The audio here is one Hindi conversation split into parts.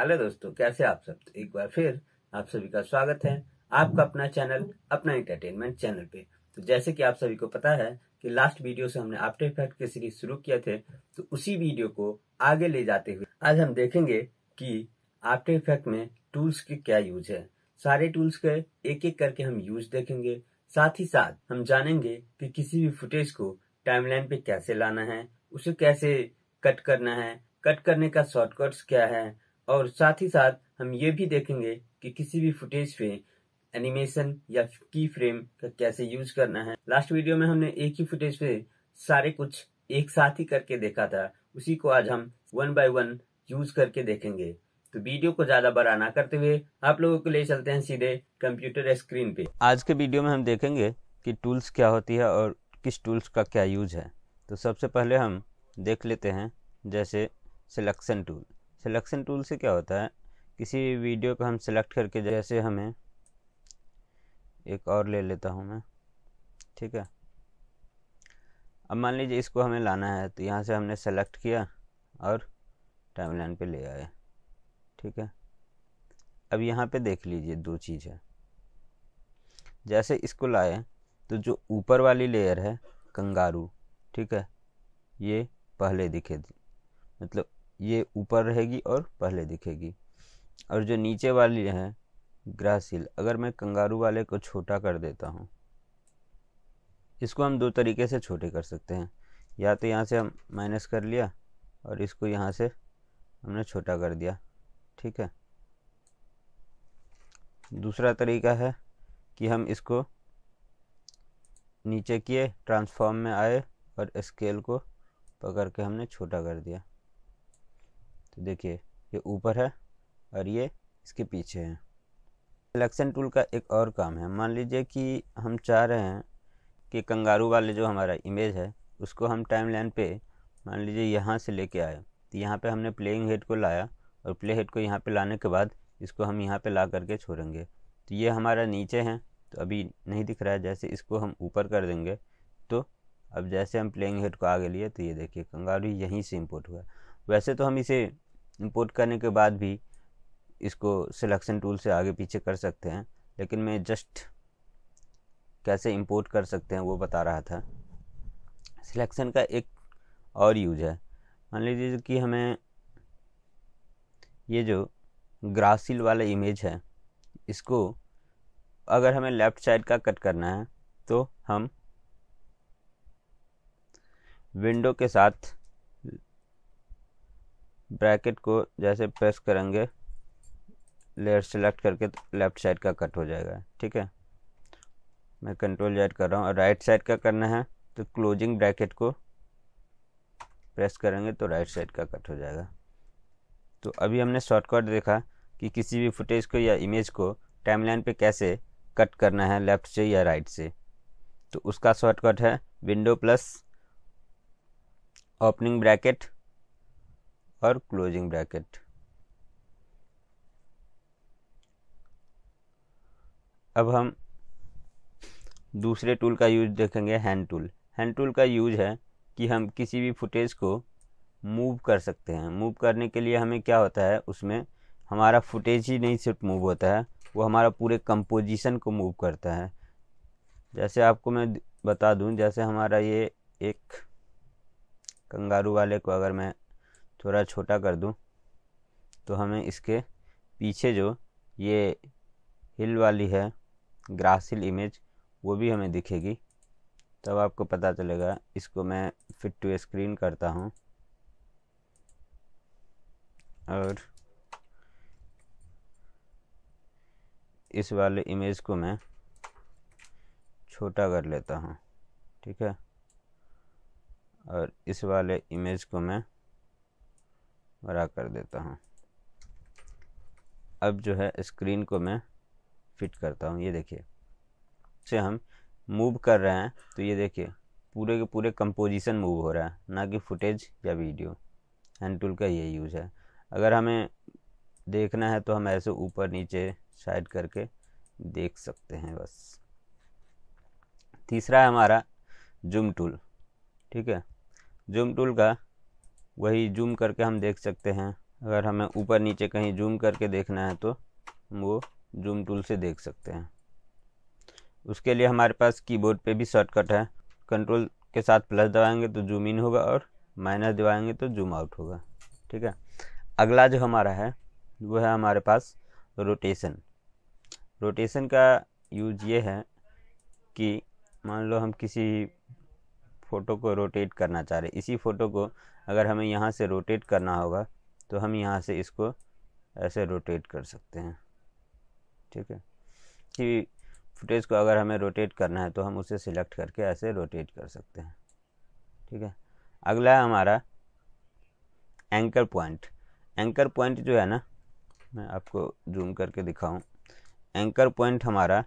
हेलो दोस्तों, कैसे आप सब। तो एक बार फिर आप सभी का स्वागत है आपका अपना चैनल अपना एंटरटेनमेंट चैनल पे। तो जैसे कि आप सभी को पता है कि लास्ट वीडियो से हमने आफ्टर इफेक्ट की सीरीज शुरू किए थे, तो उसी वीडियो को आगे ले जाते हुए आज हम देखेंगे कि आफ्टर इफेक्ट में टूल्स के क्या यूज है। सारे टूल्स के एक एक करके हम यूज देखेंगे। साथ ही साथ हम जानेंगे कि किसी भी फुटेज को टाइमलाइन पे कैसे लाना है, उसे कैसे कट करना है, कट करने का शॉर्टकट्स क्या है, और साथ ही साथ हम ये भी देखेंगे कि किसी भी फुटेज पे एनिमेशन या की फ्रेम का कैसे यूज करना है। लास्ट वीडियो में हमने एक ही फुटेज पे सारे कुछ एक साथ ही करके देखा था, उसी को आज हम वन बाय वन यूज करके देखेंगे। तो वीडियो को ज्यादा बड़ा ना करते हुए आप लोगों को ले चलते हैं सीधे कंप्यूटर स्क्रीन पे। आज के वीडियो में हम देखेंगे कि टूल्स क्या होती है और किस टूल्स का क्या यूज है। तो सबसे पहले हम देख लेते हैं जैसे सिलेक्शन टूल। सिलेक्शन टूल से क्या होता है, किसी वीडियो को हम सिलेक्ट करके, जैसे हमें एक और ले लेता हूँ मैं, ठीक है। अब मान लीजिए इसको हमें लाना है, तो यहाँ से हमने सेलेक्ट किया और टाइमलाइन पे ले आए, ठीक है। अब यहाँ पे देख लीजिए दो चीज़ है। जैसे इसको लाए तो जो ऊपर वाली लेयर है कंगारू, ठीक है, ये पहले दिखेगी, मतलब ये ऊपर रहेगी और पहले दिखेगी। और जो नीचे वाली है ग्रासिल, अगर मैं कंगारू वाले को छोटा कर देता हूँ, इसको हम दो तरीके से छोटे कर सकते हैं। या तो यहाँ से हम माइनस कर लिया और इसको यहाँ से हमने छोटा कर दिया, ठीक है। दूसरा तरीका है कि हम इसको नीचे किए, ट्रांसफॉर्म में आए और स्केल को पकड़ के हमने छोटा कर दिया। तो देखिए ये ऊपर है और ये इसके पीछे है। सिलेक्शन टूल का एक और काम है, मान लीजिए कि हम चाह रहे हैं कि कंगारू वाले जो हमारा इमेज है उसको हम टाइमलाइन पे मान लीजिए यहाँ से लेके आए। तो यहाँ पे हमने प्लेइंग हेड को लाया और प्ले हेड को यहाँ पे लाने के बाद इसको हम यहाँ पे ला करके छोड़ेंगे। तो ये हमारा नीचे है तो अभी नहीं दिख रहा है। जैसे इसको हम ऊपर कर देंगे तो अब जैसे हम प्लेइंग हेड को आगे लिए तो ये देखिए कंगारू यहीं से इम्पोर्ट हुआ। वैसे तो हम इसे इम्पोर्ट करने के बाद भी इसको सिलेक्शन टूल से आगे पीछे कर सकते हैं, लेकिन मैं जस्ट कैसे इंपोर्ट कर सकते हैं वो बता रहा था। सिलेक्शन का एक और यूज है, मान लीजिए कि हमें ये जो ग्रासिल वाला इमेज है इसको अगर हमें लेफ्ट साइड का कट करना है तो हम विंडो के साथ ब्रैकेट को जैसे प्रेस करेंगे, लेयर सेलेक्ट करके तो लेफ्ट साइड का कट हो जाएगा, ठीक है। मैं कंट्रोल Z कर रहा हूँ। और राइट साइड का करना है तो क्लोजिंग ब्रैकेट को प्रेस करेंगे तो राइट साइड का कट हो जाएगा। तो अभी हमने शॉर्टकट देखा कि किसी भी फुटेज को या इमेज को टाइमलाइन पे कैसे कट करना है, लेफ्ट से या राइट से। तो उसका शॉर्टकट है विंडो प्लस ओपनिंग ब्रैकेट और क्लोजिंग ब्रैकेट। अब हम दूसरे टूल का यूज देखेंगे, हैंड टूल। हैंड टूल का यूज है कि हम किसी भी फुटेज को मूव कर सकते हैं। मूव करने के लिए हमें क्या होता है, उसमें हमारा फुटेज ही नहीं सिर्फ मूव होता है, वो हमारा पूरे कंपोजिशन को मूव करता है। जैसे आपको मैं बता दूं, जैसे हमारा ये एक कंगारू वाले को अगर मैं थोड़ा छोटा कर दूं तो हमें इसके पीछे जो ये हिल वाली है ग्रासिल इमेज वो भी हमें दिखेगी, तब आपको पता चलेगा। इसको मैं फिट टू स्क्रीन करता हूँ और इस वाले इमेज को मैं छोटा कर लेता हूँ, ठीक है। और इस वाले इमेज को मैं बड़ा कर देता हूँ। अब जो है स्क्रीन को मैं फिट करता हूँ, ये देखिए से हम मूव कर रहे हैं तो ये देखिए पूरे के पूरे कंपोजिशन मूव हो रहा है, ना कि फुटेज या वीडियो। हैंड टूल का ये यूज़ है। अगर हमें देखना है तो हम ऐसे ऊपर नीचे साइड करके देख सकते हैं बस। तीसरा है हमारा जूम टूल, ठीक है। जूम टूल का वही जूम करके हम देख सकते हैं अगर हमें ऊपर नीचे कहीं जूम करके देखना है तो वो जूम टूल से देख सकते हैं। उसके लिए हमारे पास कीबोर्ड पे भी शॉर्टकट है। कंट्रोल के साथ प्लस दबाएंगे तो जूम इन होगा और माइनस दबाएंगे तो जूम आउट होगा। ठीक है, अगला जो हमारा है वो है हमारे पास रोटेशन। रोटेशन का यूज ये है कि मान लो हम किसी फ़ोटो को रोटेट करना चाह रहे हैं, इसी फ़ोटो को अगर हमें यहाँ से रोटेट करना होगा तो हम यहाँ से इसको ऐसे रोटेट कर सकते हैं। ठीक है, कि फुटेज को अगर हमें रोटेट करना है तो हम उसे सिलेक्ट करके ऐसे रोटेट कर सकते हैं। ठीक है, अगला है हमारा एंकर पॉइंट। एंकर पॉइंट जो है ना, मैं आपको जूम करके दिखाऊं। एंकर पॉइंट हमारा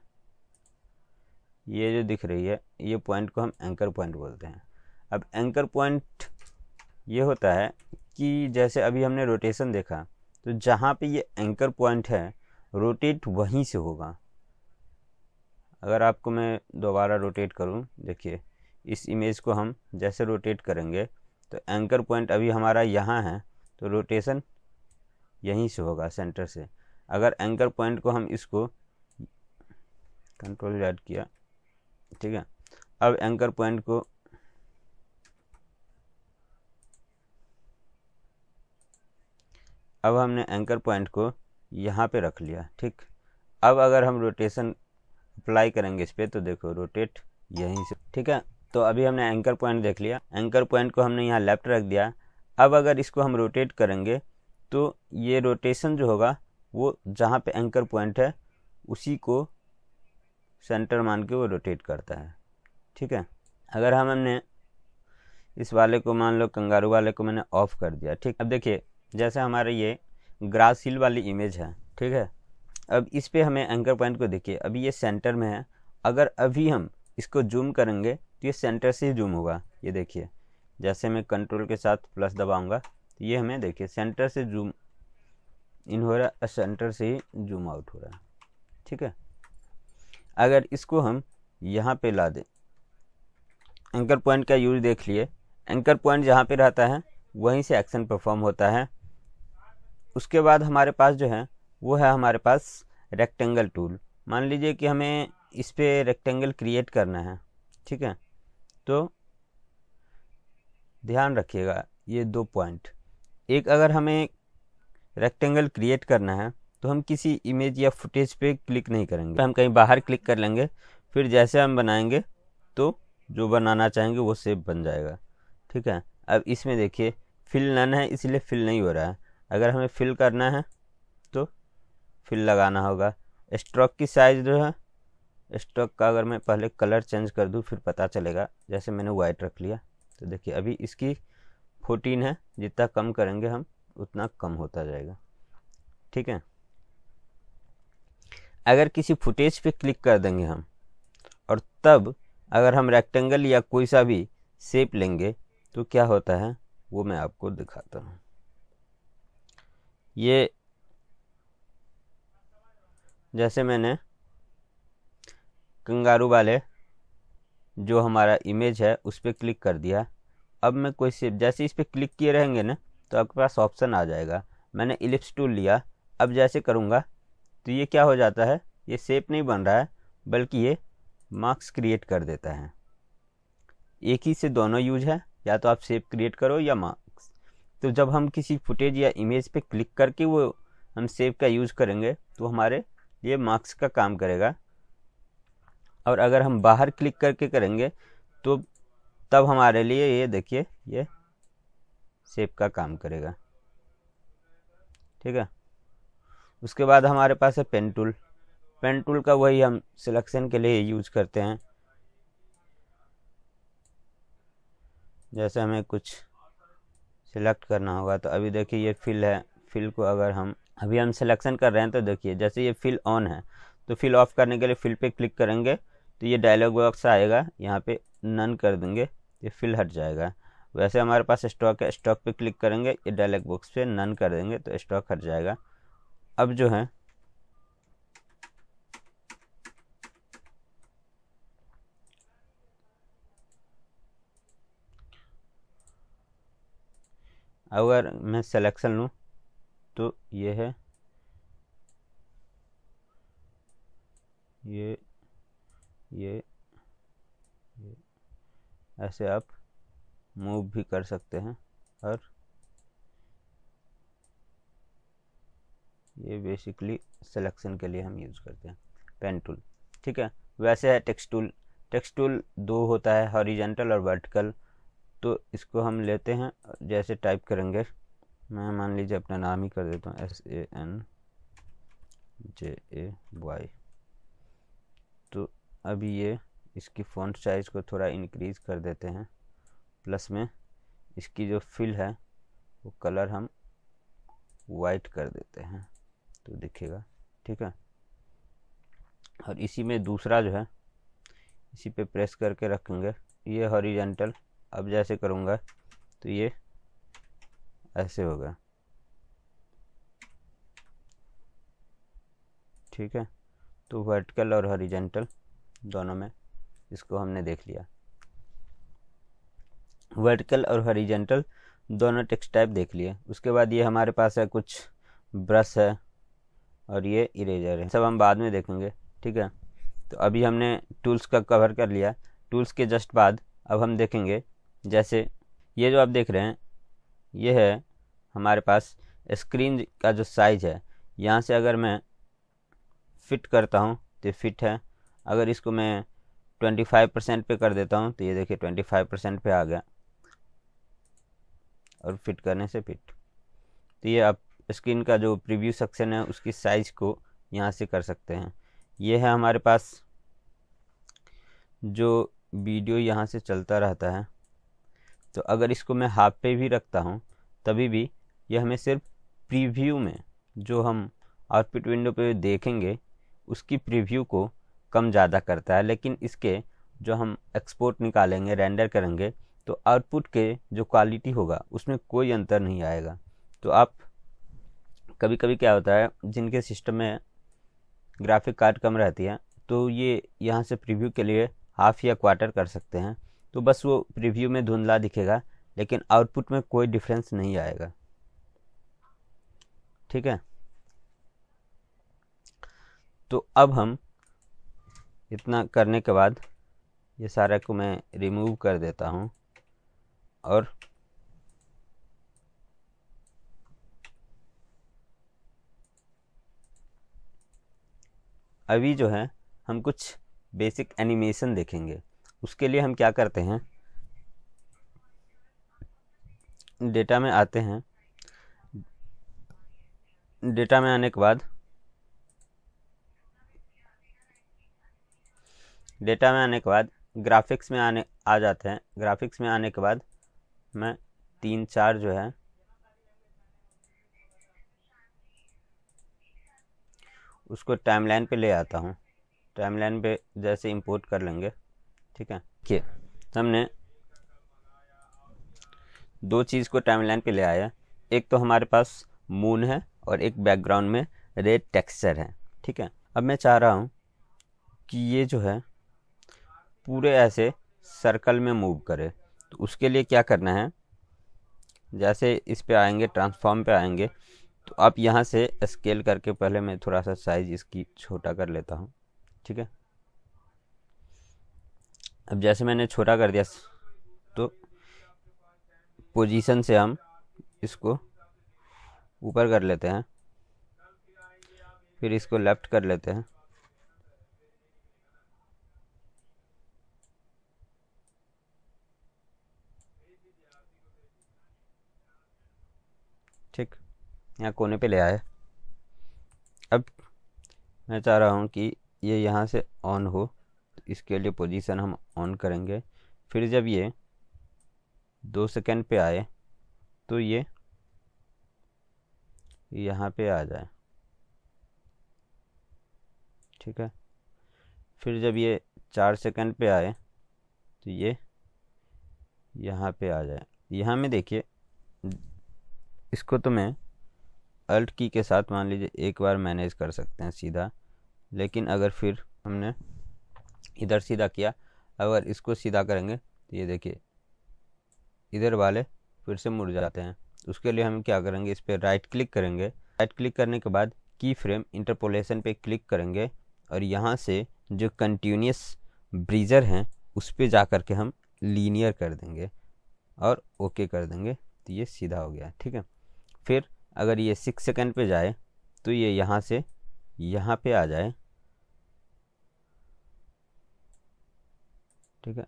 ये जो दिख रही है, ये पॉइंट को हम एंकर पॉइंट बोलते हैं। अब एंकर पॉइंट ये होता है कि जैसे अभी हमने रोटेशन देखा तो जहाँ पे ये एंकर पॉइंट है रोटेट वहीं से होगा। अगर आपको मैं दोबारा रोटेट करूँ, देखिए इस इमेज को हम जैसे रोटेट करेंगे तो एंकर पॉइंट अभी हमारा यहाँ है तो रोटेशन यहीं से होगा, सेंटर से। अगर एंकर पॉइंट को हम इसको कंट्रोल Z किया, ठीक है, अब एंकर पॉइंट को अब हमने एंकर पॉइंट को यहाँ पे रख लिया। ठीक, अब अगर हम रोटेशन अप्लाई करेंगे इस पर तो देखो रोटेट यहीं से। ठीक है, तो अभी हमने एंकर पॉइंट देख लिया, एंकर पॉइंट को हमने यहाँ लेफ्ट रख दिया। अब अगर इसको हम रोटेट करेंगे तो ये रोटेशन जो होगा वो जहाँ पे एंकर पॉइंट है उसी को सेंटर मान के वो रोटेट करता है। ठीक है, अगर हमने इस वाले को मान लो कंगारू वाले को मैंने ऑफ कर दिया। ठीक, अब देखिए जैसे हमारे ये ग्रास हिल वाली इमेज है। ठीक है, अब इस पे हमें एंकर पॉइंट को देखिए, अभी ये सेंटर में है। अगर अभी हम इसको जूम करेंगे तो ये सेंटर से ही जूम होगा। ये देखिए जैसे मैं कंट्रोल के साथ प्लस दबाऊंगा तो ये हमें देखिए सेंटर से जूम इन हो रहा है, सेंटर से ही जूम आउट हो रहा है। ठीक है, अगर इसको हम यहाँ पे ला दें, एंकर पॉइंट का यूज देख लिए, एंकर पॉइंट जहाँ पे रहता है वहीं से एक्शन परफॉर्म होता है। उसके बाद हमारे पास जो है वो है हमारे पास रेक्टेंगल टूल। मान लीजिए कि हमें इस पे रेक्टेंगल क्रिएट करना है। ठीक है, तो ध्यान रखिएगा ये दो पॉइंट, एक अगर हमें रेक्टेंगल क्रिएट करना है तो हम किसी इमेज या फुटेज पे क्लिक नहीं करेंगे, हम कहीं बाहर क्लिक कर लेंगे, फिर जैसे हम बनाएंगे तो जो बनाना चाहेंगे वो शेप बन जाएगा। ठीक है, अब इसमें देखिए फिल नन है इसलिए फिल नहीं हो रहा है। अगर हमें फिल करना है तो फिल लगाना होगा। स्ट्रोक की साइज़ जो है, स्ट्रोक का अगर मैं पहले कलर चेंज कर दूं फिर पता चलेगा। जैसे मैंने वाइट रख लिया तो देखिए अभी इसकी 14 है, जितना कम करेंगे हम उतना कम होता जाएगा। ठीक है, अगर किसी फुटेज पे क्लिक कर देंगे हम और तब अगर हम रेक्टेंगल या कोई सा भी शेप लेंगे तो क्या होता है वो मैं आपको दिखाता हूँ। ये जैसे मैंने कंगारू वाले जो हमारा इमेज है उस पर क्लिक कर दिया, अब मैं कोई शेप जैसे इस पर क्लिक किए रहेंगे ना तो आपके पास ऑप्शन आ जाएगा। मैंने इलिप्स टूल लिया, अब जैसे करूँगा तो ये क्या हो जाता है, ये शेप नहीं बन रहा है बल्कि ये मार्क्स क्रिएट कर देता है। एक ही से दोनों यूज है, या तो आप शेप क्रिएट करो या मार्क्स। तो जब हम किसी फुटेज या इमेज पे क्लिक करके वो हम शेप का यूज़ करेंगे तो हमारे ये मार्क्स का काम करेगा, और अगर हम बाहर क्लिक करके करेंगे तो तब हमारे लिए ये देखिए ये शेप का काम करेगा। ठीक है, उसके बाद हमारे पास है पेन टूल। पेन टूल का वही हम सिलेक्शन के लिए यूज करते हैं। जैसे हमें कुछ सिलेक्ट करना होगा तो अभी देखिए ये फिल है, फिल को अगर हम अभी हम सिलेक्शन कर रहे हैं तो देखिए जैसे ये फिल ऑन है तो फिल ऑफ करने के लिए फिल पे क्लिक करेंगे तो ये डायलॉग बॉक्स आएगा, यहाँ पे नन कर देंगे ये फिल हट जाएगा। वैसे हमारे पास स्टॉक है, स्टॉक पे क्लिक करेंगे ये डायलॉग बॉक्स पे नन कर देंगे तो स्टॉक हट जाएगा। अब जो है अगर मैं सिलेक्शन लूँ तो ये है, ये ऐसे आप मूव भी कर सकते हैं। और ये बेसिकली सिलेक्शन के लिए हम यूज़ करते हैं पेन टूल। ठीक है, वैसे है टेक्स्ट टूल। टेक्स्ट टूल दो होता है, हॉरिजॉन्टल और वर्टिकल। तो इसको हम लेते हैं, जैसे टाइप करेंगे, मैं मान लीजिए अपना नाम ही कर देता हूँ SANJAY। तो अभी ये इसकी फ़ॉन्ट साइज़ को थोड़ा इंक्रीज़ कर देते हैं, प्लस में इसकी जो फिल है वो कलर हम वाइट कर देते हैं तो दिखेगा। ठीक है, और इसी में दूसरा जो है, इसी पे प्रेस करके रखेंगे, ये हॉरिजॉन्टल। अब जैसे करूँगा तो ये ऐसे होगा। ठीक है, तो वर्टिकल और हॉरिजॉन्टल दोनों में इसको हमने देख लिया। वर्टिकल और हॉरिजॉन्टल दोनों टेक्स्ट टाइप देख लिए। उसके बाद ये हमारे पास है कुछ ब्रश है और ये इरेजर है, सब हम बाद में देखेंगे। ठीक है, तो अभी हमने टूल्स का कवर कर लिया। टूल्स के जस्ट बाद अब हम देखेंगे, जैसे ये जो आप देख रहे हैं, ये है हमारे पास स्क्रीन का जो साइज़ है। यहाँ से अगर मैं फिट करता हूँ तो फिट है, अगर इसको मैं 25% पे कर देता हूँ तो ये देखिए 25% पे आ गया, और फिट करने से फिट। तो ये आप स्क्रीन का जो प्रीव्यू सेक्शन है उसकी साइज़ को यहाँ से कर सकते हैं। ये है हमारे पास जो वीडियो यहाँ से चलता रहता है, तो अगर इसको मैं हाफ पे भी रखता हूँ तभी भी यह हमें सिर्फ प्रीव्यू में, जो हम आउटपुट विंडो पे देखेंगे उसकी प्रीव्यू को कम ज़्यादा करता है। लेकिन इसके जो हम एक्सपोर्ट निकालेंगे, रेंडर करेंगे, तो आउटपुट के जो क्वालिटी होगा उसमें कोई अंतर नहीं आएगा। तो आप कभी कभी क्या होता है, जिनके सिस्टम में ग्राफिक कार्ड कम रहती है, तो ये यहाँ से प्रीव्यू के लिए हाफ या क्वार्टर कर सकते हैं, तो बस वो प्रीव्यू में धुंधला दिखेगा लेकिन आउटपुट में कोई डिफरेंस नहीं आएगा। ठीक है, तो अब हम इतना करने के बाद ये सारा को मैं रिमूव कर देता हूँ, और अभी जो है हम कुछ बेसिक एनिमेशन देखेंगे। उसके लिए हम क्या करते हैं, डेटा में आते हैं। डेटा में आने के बाद ग्राफिक्स में आ जाते हैं। ग्राफिक्स में आने के बाद मैं 3-4 जो है उसको टाइमलाइन पे ले आता हूँ। टाइमलाइन पे जैसे इंपोर्ट कर लेंगे। ठीक है, देखिए हमने दो चीज़ को टाइमलाइन पे ले आया। एक तो हमारे पास मून है और एक बैकग्राउंड में रेड टेक्सचर है। ठीक है, अब मैं चाह रहा हूँ कि ये जो है पूरे ऐसे सर्कल में मूव करे। तो उसके लिए क्या करना है, जैसे इस पे आएंगे, ट्रांसफॉर्म पे आएंगे, तो आप यहाँ से स्केल करके, पहले मैं थोड़ा सा साइज इसकी छोटा कर लेता हूँ। ठीक है, अब जैसे मैंने छोटा कर दिया तो पोजीशन से हम इसको ऊपर कर लेते हैं, फिर इसको लेफ्ट कर लेते हैं। ठीक, यहाँ कोने पे ले आए। अब मैं चाह रहा हूँ कि ये यहाँ से ऑन हो, तो इसके लिए पोजीशन हम ऑन करेंगे। फिर जब ये 2 सेकंड पे आए तो ये यहाँ पे आ जाए। ठीक है, फिर जब ये 4 सेकंड पे आए तो ये यहाँ पे आ जाए। यहाँ में देखिए, इसको तो मैं अल्ट की के साथ मान लीजिए एक बार मैनेज कर सकते हैं सीधा, लेकिन अगर फिर हमने इधर सीधा किया, अगर इसको सीधा करेंगे तो ये देखिए इधर वाले फिर से मुड़ जाते हैं। उसके लिए हम क्या करेंगे, इस पर राइट क्लिक करेंगे राइट क्लिक करने के बाद की फ्रेम इंटरपोलेशन पे क्लिक करेंगे और यहाँ से जो कंटिन्यूस ब्रीजर हैं उस पर जा कर के हम लीनियर कर देंगे और ओके कर देंगे, तो ये सीधा हो गया। ठीक है, फिर अगर ये 6 सेकंड पे जाए तो ये यहाँ से यहाँ पे आ जाए। ठीक है,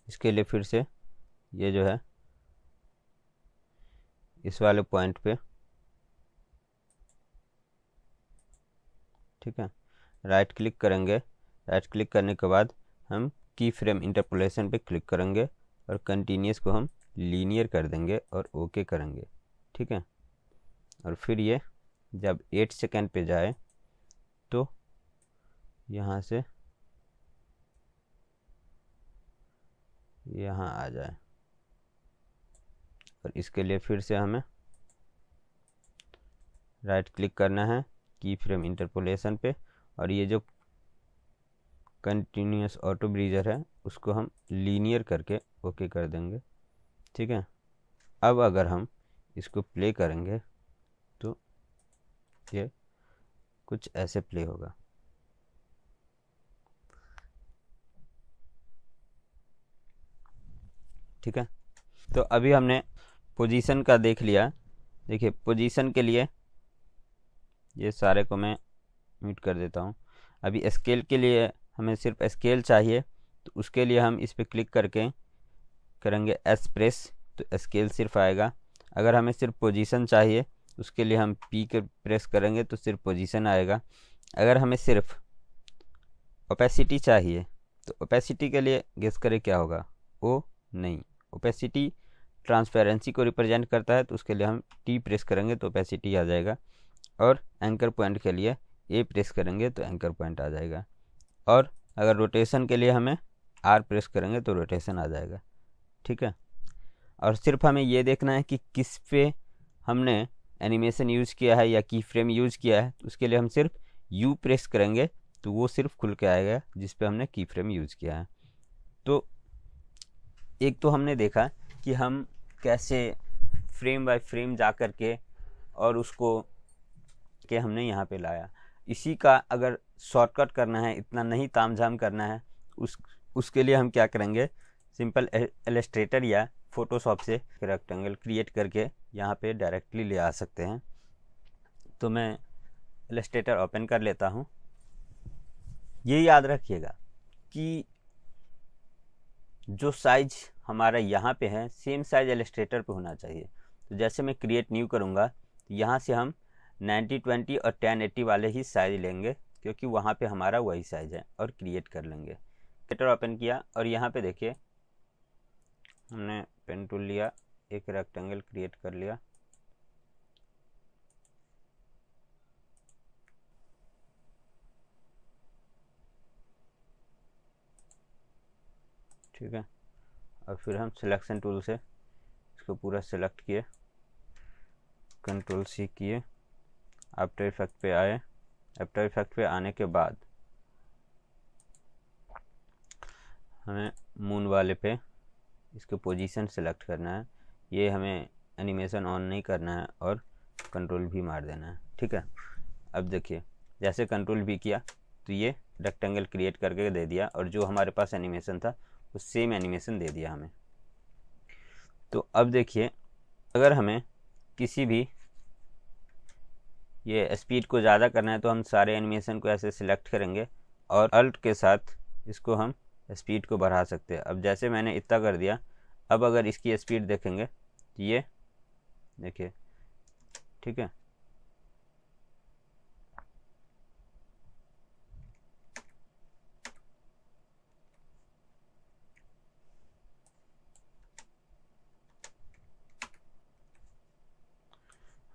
इसके लिए फिर से ये जो है इस वाले पॉइंट पे, ठीक है, राइट क्लिक करेंगे। राइट क्लिक करने के बाद हम की फ्रेम इंटरपोलेशन पे क्लिक करेंगे और कंटिन्यूस को हम लीनियर कर देंगे और ओके करेंगे। ठीक है, और फिर ये जब 8 सेकंड पे जाए तो यहाँ से यहाँ आ जाए, और इसके लिए फिर से हमें राइट क्लिक करना है की फ्रेम इंटरपोलेशन पे, और ये जो कंटिन्यूस ऑटो ब्रीजर है उसको हम लीनियर करके ओके कर देंगे। ठीक है, अब अगर हम इसको प्ले करेंगे तो ये कुछ ऐसे प्ले होगा। ठीक है, तो अभी हमने पोजीशन का देख लिया। देखिए पोजीशन के लिए ये सारे को मैं म्यूट कर देता हूँ। अभी स्केल के लिए हमें सिर्फ स्केल चाहिए, तो उसके लिए हम इस पर क्लिक करके करेंगे एस प्रेस, तो स्केल सिर्फ आएगा। अगर हमें सिर्फ पोजीशन चाहिए उसके लिए हम पी के प्रेस करेंगे तो सिर्फ पोजीशन आएगा। अगर हमें सिर्फ ओपेसिटी चाहिए तो ओपेसिटी के लिए गेस करें क्या होगा, ओ नहीं, ओपेसिटी ट्रांसपेरेंसी को रिप्रेजेंट करता है, तो उसके लिए हम टी प्रेस करेंगे तो ओपेसिटी आ जाएगा। और एंकर पॉइंट के लिए ए प्रेस करेंगे तो एंकर पॉइंट आ जाएगा। और अगर रोटेशन के लिए हमें आर प्रेस करेंगे तो रोटेशन आ जाएगा। ठीक है, और सिर्फ हमें ये देखना है कि किस पे हमने एनिमेशन यूज़ किया है या की फ्रेम यूज़ किया है, तो उसके लिए हम सिर्फ यू प्रेस करेंगे तो वो सिर्फ खुल के आएगा जिस पे हमने की फ्रेम यूज़ किया है। तो एक तो हमने देखा कि हम कैसे फ्रेम बाय फ्रेम जा कर के और उसको के हमने यहाँ पे लाया। इसी का अगर शॉर्टकट करना है, इतना नहीं तामझाम करना है, उसके लिए हम क्या करेंगे, सिंपल इलस्ट्रेटर या फोटोशॉप से रेक्टेंगल क्रिएट करके यहाँ पे डायरेक्टली ले आ सकते हैं। तो मैं इलस्ट्रेटर ओपन कर लेता हूँ। ये याद रखिएगा कि जो साइज हमारा यहाँ पे है सेम साइज इलस्ट्रेटर पे होना चाहिए। तो जैसे मैं क्रिएट न्यू करूँगा तो यहाँ से हम 90-20 और 1080 वाले ही साइज लेंगे, क्योंकि वहाँ पे हमारा वही साइज है, और क्रिएट कर लेंगे। इलस्ट्रेटर ओपन किया और यहाँ पे देखिए हमने पेन टूल लिया, एक रेक्टेंगल क्रिएट कर लिया। ठीक है, और फिर हम सिलेक्शन टूल से इसको पूरा सेलेक्ट किए, कंट्रोल सी किए, आफ्टर इफेक्ट पे आए। आफ्टर इफेक्ट पे आने के बाद हमें मून वाले पे इसको पोजीशन सेलेक्ट करना है। ये हमें एनिमेशन ऑन नहीं करना है और कंट्रोल भी मार देना है। ठीक है, अब देखिए जैसे कंट्रोल भी किया तो ये रेक्टेंगल क्रिएट करके दे दिया, और जो हमारे पास एनिमेशन था वो सेम एनिमेशन दे दिया हमें। तो अब देखिए अगर हमें किसी भी ये स्पीड को ज़्यादा करना है तो हम सारे एनिमेशन को ऐसे सिलेक्ट करेंगे और अल्ट के साथ इसको हम स्पीड को बढ़ा सकते हैं। अब जैसे मैंने इतना कर दिया, अब अगर इसकी स्पीड देखेंगे तो ये देखिए, ठीक है,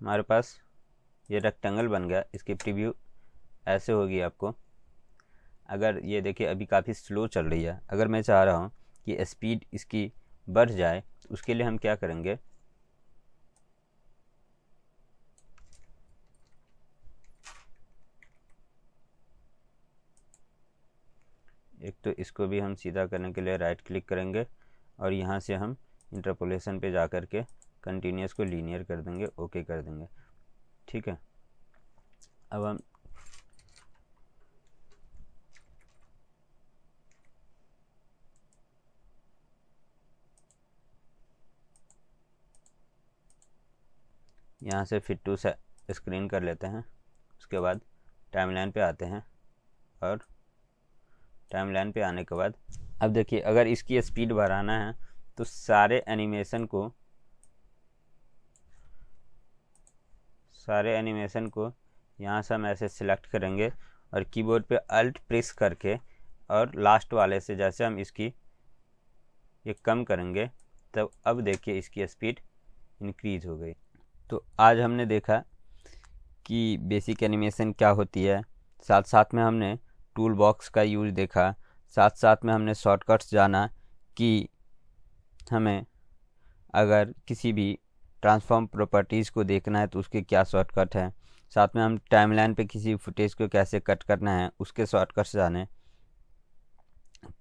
हमारे पास ये रेक्टेंगल बन गया। इसकी प्रीव्यू ऐसे होगी आपको। अगर ये देखिए अभी काफ़ी स्लो चल रही है, अगर मैं चाह रहा हूँ कि स्पीड इसकी बढ़ जाए तो उसके लिए हम क्या करेंगे, एक तो इसको भी हम सीधा करने के लिए राइट क्लिक करेंगे और यहाँ से हम इंटरपोलेशन पे जा कर के कंटिन्यूस को लीनियर कर देंगे, ओके कर देंगे। ठीक है, अब हम यहाँ से फिट टू स्क्रीन कर लेते हैं। उसके बाद टाइमलाइन पे आते हैं और टाइमलाइन पे आने के बाद अब देखिए, अगर इसकी स्पीड बढ़ाना है तो सारे एनिमेशन को यहाँ से हम ऐसे सिलेक्ट करेंगे और कीबोर्ड पे अल्ट प्रेस करके और लास्ट वाले से जैसे हम इसकी ये कम करेंगे तब अब देखिए इसकी स्पीड इंक्रीज हो गई। तो आज हमने देखा कि बेसिक एनिमेशन क्या होती है, साथ साथ में हमने टूल बॉक्स का यूज देखा, साथ साथ में हमने शॉर्टकट्स जाना कि हमें अगर किसी भी ट्रांसफॉर्म प्रॉपर्टीज़ को देखना है तो उसके क्या शॉर्टकट है, साथ में हम टाइमलाइन पे किसी फुटेज को कैसे कट करना है उसके शॉर्टकट्स जाने।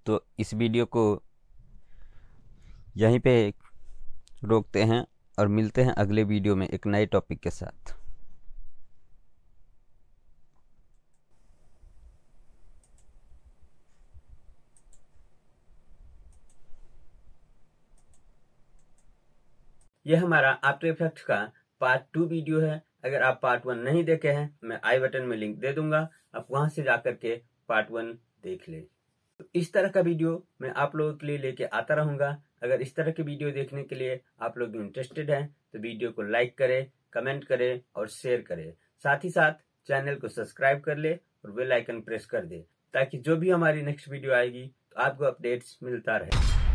तो इस वीडियो को यहीं पे रोकते हैं और मिलते हैं अगले वीडियो में एक नए टॉपिक के साथ। यह हमारा आफ्टर इफेक्ट्स का पार्ट 2 वीडियो है। अगर आप पार्ट 1 नहीं देखे हैं, मैं आई बटन में लिंक दे दूंगा, आप वहां से जाकर के पार्ट 1 देख ले। तो इस तरह का वीडियो मैं आप लोगों के लिए लेके आता रहूंगा। अगर इस तरह के वीडियो देखने के लिए आप लोग इंटरेस्टेड हैं तो वीडियो को लाइक करें, कमेंट करें और शेयर करें। साथ ही साथ चैनल को सब्सक्राइब कर ले और बेल आइकन प्रेस कर दे ताकि जो भी हमारी नेक्स्ट वीडियो आएगी तो आपको अपडेट्स मिलता रहे।